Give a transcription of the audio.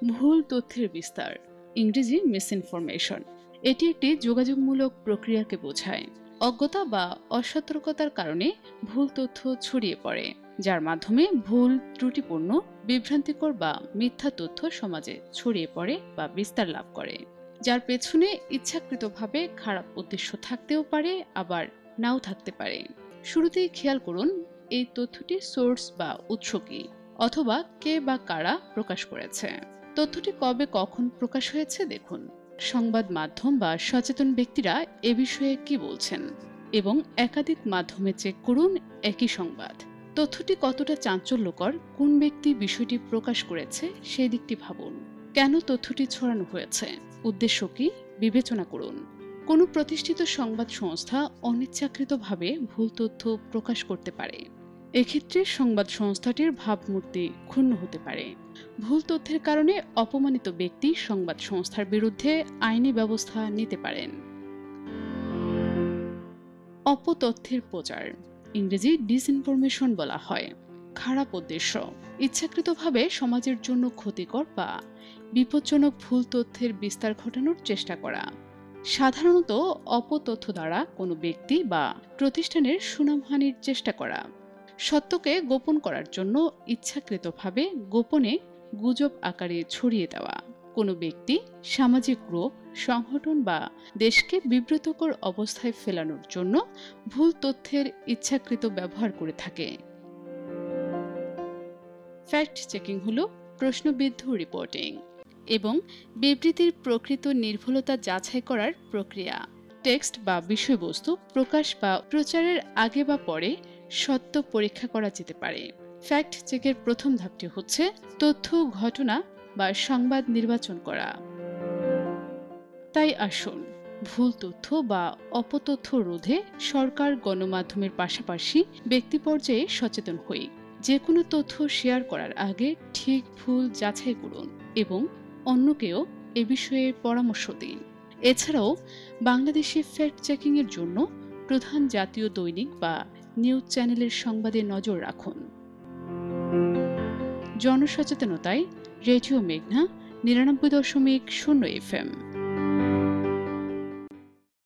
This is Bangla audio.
ভুল তথ্যের বিস্তার, ইংরেজি মিসইনফরমেশন। এটি একটি যোগাযোগমূলক প্রক্রিয়াকে বোঝায়। অজ্ঞতা বা অসতর্কতার কারণে ভুল তথ্য ছড়িয়ে পড়ে, যার মাধ্যমে ভুল, ত্রুটিপূর্ণ, বিভ্রান্তিকর বা মিথ্যা তথ্য সমাজে ছড়িয়ে পড়ে বা বিস্তার লাভ করে, যার পেছনে ইচ্ছাকৃতভাবে খারাপ উদ্দেশ্য থাকতেও পারে, আবার নাও থাকতে পারে। শুরুতেই খেয়াল করুন এই তথ্যটির সোর্স বা উৎস কি, অথবা কে বা কারা প্রকাশ করেছে। তথ্যটি কবে কখন প্রকাশ হয়েছে দেখুন। সংবাদ মাধ্যম বা সচেতন ব্যক্তিরা এ বিষয়ে কি বলছেন, এবং একাধিক মাধ্যমে চেক করুন একই সংবাদ। তথ্যটি কতটা চাঞ্চল্যকর, কোন ব্যক্তি বিষয়টি প্রকাশ করেছে সেই দিকটি ভাবুন। কেন তথ্যটি ছড়ানো হয়েছে, উদ্দেশ্য কি, বিবেচনা করুন। কোনো প্রতিষ্ঠিত সংবাদ সংস্থা অনিচ্ছাকৃতভাবে ভুল তথ্য প্রকাশ করতে পারে। এক্ষেত্রে সংবাদ সংস্থাটির ভাবমূর্তি ক্ষুণ্ণ হতে পারে। ভুল তথ্যের কারণে অপমানিত ব্যক্তি সংবাদ সংস্থার বিরুদ্ধে আইনি ব্যবস্থা নিতে পারেন। অপতথ্যের প্রচার, ইংরেজি ডিসইনফরমেশন বলা হয়। খারাপ উদ্দেশ্য, ইচ্ছাকৃতভাবে সমাজের জন্য ক্ষতিকর বা বিপজ্জনক ভুল তথ্যের বিস্তার ঘটানোর চেষ্টা করা। সাধারণত অপতথ্য দ্বারা কোনো ব্যক্তি বা প্রতিষ্ঠানের সুনামহানির চেষ্টা করা। সত্যকে গোপন করার জন্য ইচ্ছাকৃতভাবে গোপনে গুজব আকারে ছড়িয়ে দেওয়া। কোনো ব্যক্তি, সামাজিক গ্রুপ, সংগঠন বা দেশকে বিব্রতকর অবস্থায় ফেলানোর জন্য ভুল তথ্যের ইচ্ছাকৃত ব্যবহার করে থাকে। ফ্যাক্ট চেকিং হলো প্রশ্নবিদ্ধ রিপোর্টিং এবং বিবৃতির প্রকৃত নির্ভুলতা যাচাই করার প্রক্রিয়া। টেক্সট বা বিষয়বস্তু প্রকাশ বা প্রচারের আগে বা পরে সত্য পরীক্ষা করা যেতে পারে। ফ্যাক্ট চেকের প্রথম ধাপটি হচ্ছে তথ্য, ঘটনা বা সংবাদ নির্বাচন করা। তাই আসুন ভুল তথ্য বা অপতথ্য রোধে সরকার, গণমাধ্যমের পাশাপাশি ব্যক্তি পর্যায়ে সচেতন হই। যে কোনো তথ্য শেয়ার করার আগে ঠিক ভুল যাচাই করুন এবং অন্যকেও এ বিষয়ে পরামর্শ দিন। এছাড়াও বাংলাদেশে ফ্যাক্ট চেকিং এর জন্য প্রধান জাতীয় দৈনিক বা নিউজ চ্যানেলের সংবাদে নজর রাখুন। জনসচেতনতায় রেডিও মেঘনা ৯৯.০ FM।